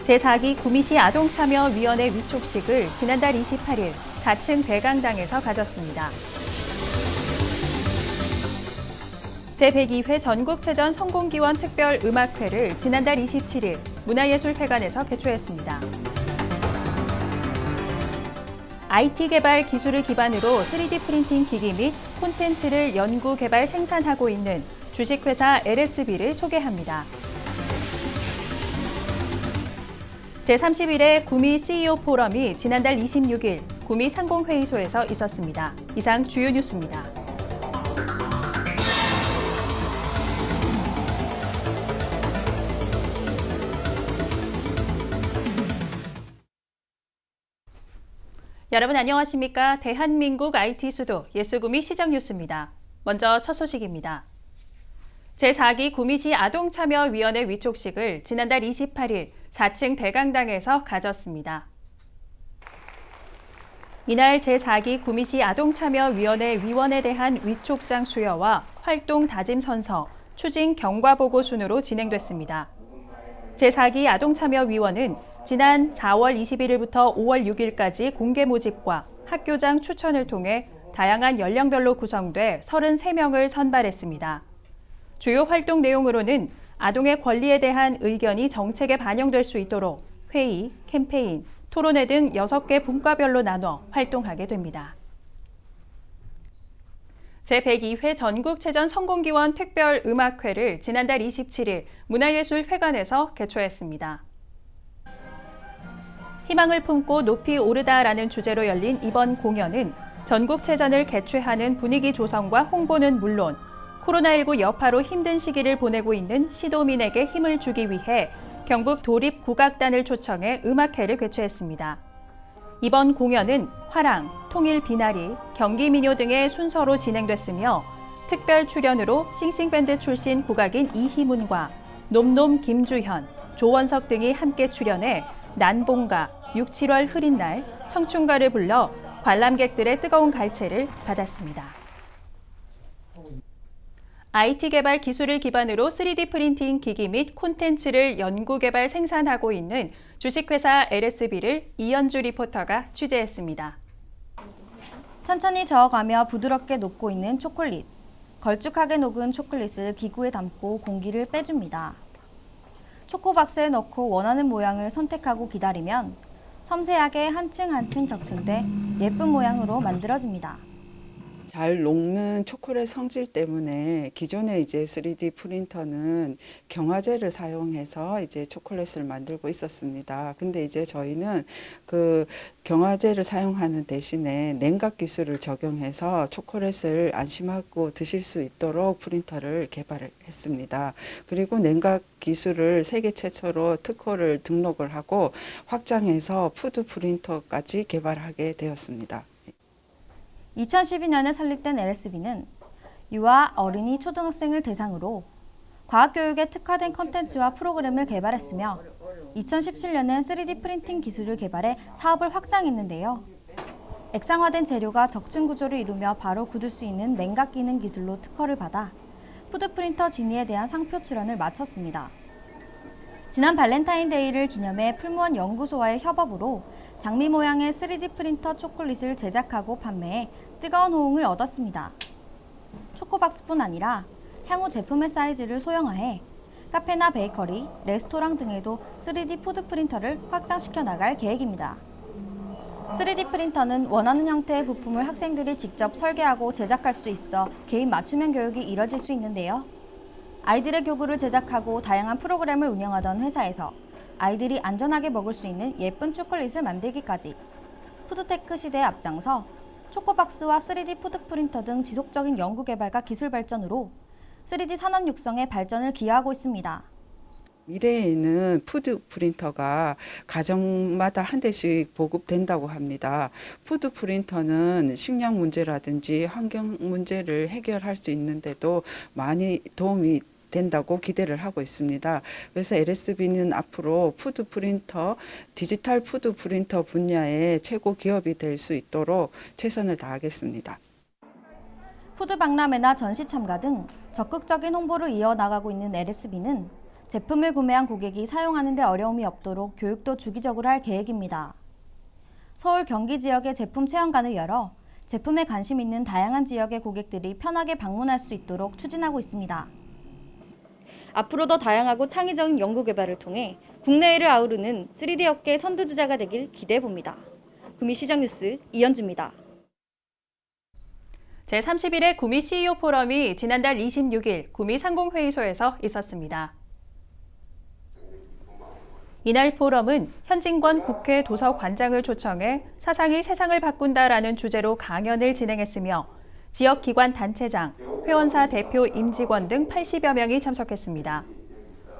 제4기 구미시 아동참여위원회 위촉식을 지난달 28일 4층 대강당에서 가졌습니다. 제102회 전국체전 성공기원 특별음악회를 지난달 27일 문화예술회관에서 개최했습니다. IT 개발 기술을 기반으로 3D 프린팅 기기 및 콘텐츠를 연구, 개발, 생산하고 있는 주식회사 LSB를 소개합니다. 제31회 구미 CEO 포럼이 지난달 26일 구미 상공회의소에서 있었습니다. 이상 주요 뉴스입니다. 여러분 안녕하십니까? 대한민국 IT 수도 예수구미 시정뉴스입니다. 먼저 첫 소식입니다. 제4기 구미시 아동참여위원회 위촉식을 지난달 28일 4층 대강당에서 가졌습니다. 이날 제4기 구미시 아동참여위원회 위원에 대한 위촉장 수여와 활동 다짐 선서, 추진 경과보고 순으로 진행됐습니다. 제4기 아동참여위원은 지난 4월 21일부터 5월 6일까지 공개 모집과 학교장 추천을 통해 다양한 연령별로 구성돼 33명을 선발했습니다. 주요 활동 내용으로는 아동의 권리에 대한 의견이 정책에 반영될 수 있도록 회의, 캠페인, 토론회 등 6개 분과별로 나눠 활동하게 됩니다. 제102회 전국체전 성공기원 특별음악회를 지난달 27일 문화예술회관에서 개최했습니다. 희망을 품고 높이 오르다라는 주제로 열린 이번 공연은 전국체전을 개최하는 분위기 조성과 홍보는 물론 코로나19 여파로 힘든 시기를 보내고 있는 시도민에게 힘을 주기 위해 경북 도립국악단을 초청해 음악회를 개최했습니다. 이번 공연은 화랑, 통일비나리, 경기민요 등의 순서로 진행됐으며 특별 출연으로 싱싱밴드 출신 국악인 이희문과 놈놈 김주현, 조원석 등이 함께 출연해 난봉가, 6, 7월 흐린 날, 청춘가를 불러 관람객들의 뜨거운 갈채를 받았습니다. IT 개발 기술을 기반으로 3D 프린팅 기기 및 콘텐츠를 연구, 개발, 생산하고 있는 주식회사 LSB를 이현주 리포터가 취재했습니다. 천천히 저어가며 부드럽게 녹고 있는 초콜릿. 걸쭉하게 녹은 초콜릿을 기구에 담고 공기를 빼줍니다. 초코박스에 넣고 원하는 모양을 선택하고 기다리면 섬세하게 한 층 한 층 적층돼 예쁜 모양으로 만들어집니다. 잘 녹는 초콜릿 성질 때문에 기존의 이제 3D 프린터는 경화제를 사용해서 이제 초콜릿을 만들고 있었습니다. 근데 이제 저희는 그 경화제를 사용하는 대신에 냉각 기술을 적용해서 초콜릿을 안심하고 드실 수 있도록 프린터를 개발했습니다. 그리고 냉각 기술을 세계 최초로 특허를 등록을 하고 확장해서 푸드 프린터까지 개발하게 되었습니다. 2012년에 설립된 LSB는 유아, 어린이, 초등학생을 대상으로 과학교육에 특화된 컨텐츠와 프로그램을 개발했으며 2017년엔 3D 프린팅 기술을 개발해 사업을 확장했는데요. 액상화된 재료가 적층 구조를 이루며 바로 굳을 수 있는 냉각 기능 기술로 특허를 받아 푸드 프린터 진위에 대한 상표 출원을 마쳤습니다. 지난 발렌타인데이를 기념해 풀무원 연구소와의 협업으로 장미 모양의 3D 프린터 초콜릿을 제작하고 판매해 뜨거운 호응을 얻었습니다. 초코박스뿐 아니라 향후 제품의 사이즈를 소형화해 카페나 베이커리, 레스토랑 등에도 3D 푸드 프린터를 확장시켜 나갈 계획입니다. 3D 프린터는 원하는 형태의 부품을 학생들이 직접 설계하고 제작할 수 있어 개인 맞춤형 교육이 이뤄질 수 있는데요. 아이들의 교구를 제작하고 다양한 프로그램을 운영하던 회사에서 아이들이 안전하게 먹을 수 있는 예쁜 초콜릿을 만들기까지 푸드테크 시대에 앞장서 초코박스와 3D 푸드 프린터 등 지속적인 연구 개발과 기술 발전으로 3D 산업 육성의 발전을 기여하고 있습니다. 미래에는 푸드 프린터가 가정마다 한 대씩 보급된다고 합니다. 푸드 프린터는 식량 문제라든지 환경 문제를 해결할 수 있는데도 많이 도움이 된다고 기대를 하고 있습니다. 그래서 LSB는 앞으로 푸드 프린터, 디지털 푸드 프린터 분야의 최고 기업이 될 수 있도록 최선을 다하겠습니다. 푸드 박람회나 전시 참가 등 적극적인 홍보를 이어나가고 있는 LSB는 제품을 구매한 고객이 사용하는 데 어려움이 없도록 교육도 주기적으로 할 계획입니다. 서울 경기 지역의 제품 체험관을 열어 제품에 관심 있는 다양한 지역의 고객들이 편하게 방문할 수 있도록 추진하고 있습니다. 앞으로 더 다양하고 창의적인 연구 개발을 통해 국내외를 아우르는 3D 업계의 선두주자가 되길 기대해 봅니다. 구미 시정뉴스 이현주입니다. 제31회 구미 CEO 포럼이 지난달 26일 구미 상공회의소에서 있었습니다. 이날 포럼은 현진권 국회 도서관장을 초청해 사상이 세상을 바꾼다라는 주제로 강연을 진행했으며 지역기관 단체장, 회원사 대표 임직원 등 80여 명이 참석했습니다.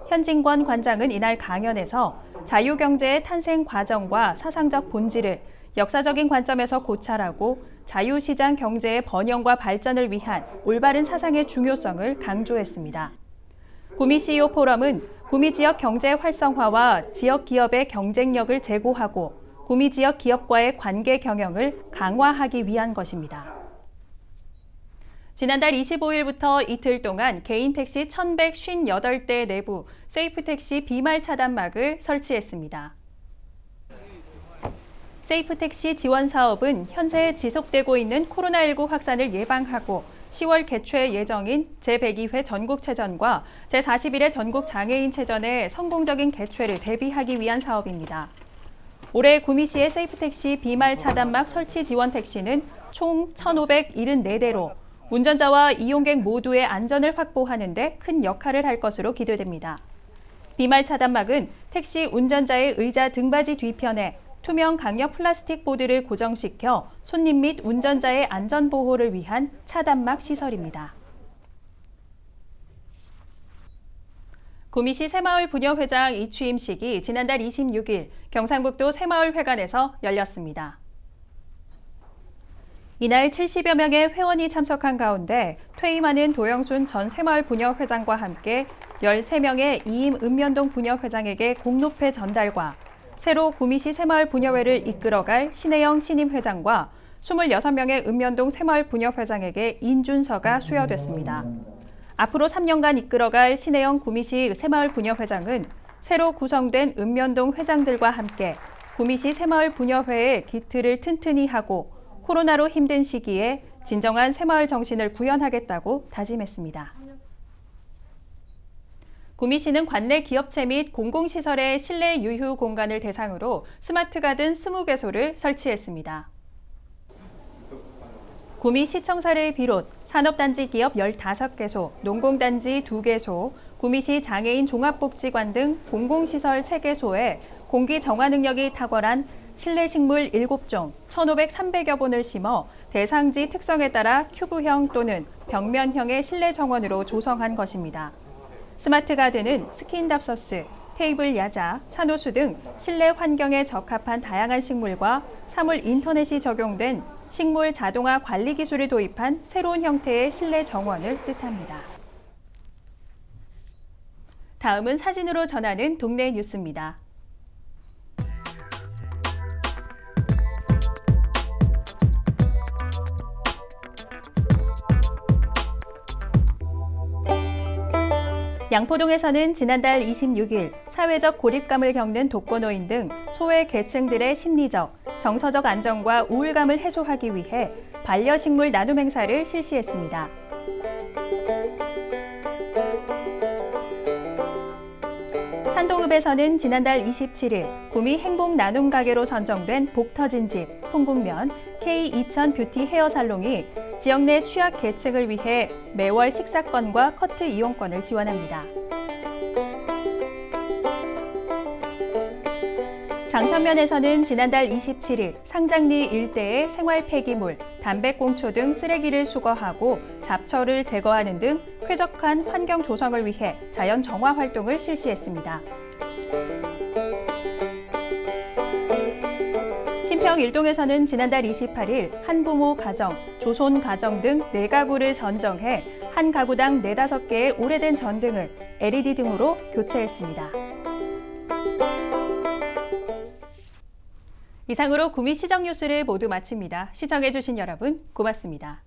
현진권 관장은 이날 강연에서 자유경제의 탄생 과정과 사상적 본질을 역사적인 관점에서 고찰하고 자유시장 경제의 번영과 발전을 위한 올바른 사상의 중요성을 강조했습니다. 구미 CEO 포럼은 구미 지역 경제 활성화와 지역 기업의 경쟁력을 제고하고 구미 지역 기업과의 관계 경영을 강화하기 위한 것입니다. 지난달 25일부터 이틀 동안 개인 택시 1,158대 내부 세이프 택시 비말 차단막을 설치했습니다. 세이프 택시 지원 사업은 현재 지속되고 있는 코로나19 확산을 예방하고 10월 개최 예정인 제102회 전국체전과 제41회 전국장애인체전의 성공적인 개최를 대비하기 위한 사업입니다. 올해 구미시의 세이프택시 비말 차단막 설치 지원 택시는 총 1,574대로 운전자와 이용객 모두의 안전을 확보하는 데 큰 역할을 할 것으로 기대됩니다. 비말 차단막은 택시 운전자의 의자 등받이 뒤편에 투명 강력 플라스틱 보드를 고정시켜 손님 및 운전자의 안전 보호를 위한 차단막 시설입니다. 구미시 새마을 부녀회장 이취임식이 지난달 26일 경상북도 새마을회관에서 열렸습니다. 이날 70여 명의 회원이 참석한 가운데 퇴임하는 도영순 전 새마을 부녀회장과 함께 13명의 이임 읍면동 부녀회장에게 공로패 전달과 새로 구미시 새마을 부녀회를 이끌어갈 신혜영 신임회장과 26명의 읍면동 새마을 부녀회장에게 인준서가 수여됐습니다. 앞으로 3년간 이끌어갈 신혜영 구미시 새마을 부녀회장은 새로 구성된 읍면동 회장들과 함께 구미시 새마을 부녀회의 기틀을 튼튼히 하고 코로나로 힘든 시기에 진정한 새마을 정신을 구현하겠다고 다짐했습니다. 구미시는 관내 기업체 및 공공시설의 실내 유휴 공간을 대상으로 스마트 가든 20개소를 설치했습니다. 구미시청사를 비롯 산업단지 기업 15개소, 농공단지 2개소, 구미시 장애인 종합복지관 등 공공시설 3개소에 공기 정화 능력이 탁월한 실내식물 7종, 1,500여 본을 심어 대상지 특성에 따라 큐브형 또는 벽면형의 실내 정원으로 조성한 것입니다. 스마트 가든은 스킨답서스, 테이블 야자, 산호수 등 실내 환경에 적합한 다양한 식물과 사물 인터넷이 적용된 식물 자동화 관리 기술을 도입한 새로운 형태의 실내 정원을 뜻합니다. 다음은 사진으로 전하는 동네 뉴스입니다. 양포동에서는 지난달 26일 사회적 고립감을 겪는 독거노인 등 소외 계층들의 심리적, 정서적 안정과 우울감을 해소하기 위해 반려식물 나눔 행사를 실시했습니다. 산동읍에서는 지난달 27일 구미 행복 나눔 가게로 선정된 복터진 집, 풍국면, K2000 뷰티 헤어살롱이 지역 내 취약 계층을 위해 매월 식사권과 커트 이용권을 지원합니다. 장천면에서는 지난달 27일 상장리 일대의 생활 폐기물, 담배꽁초 등 쓰레기를 수거하고 잡초를 제거하는 등 쾌적한 환경 조성을 위해 자연 정화 활동을 실시했습니다. 신평 일동에서는 지난달 28일 한부모 가정, 조손 가정 등 4가구를 선정해 한 가구당 4-5개의 오래된 전등을 LED 등으로 교체했습니다. 이상으로 구미 시정 뉴스를 모두 마칩니다. 시청해주신 여러분 고맙습니다.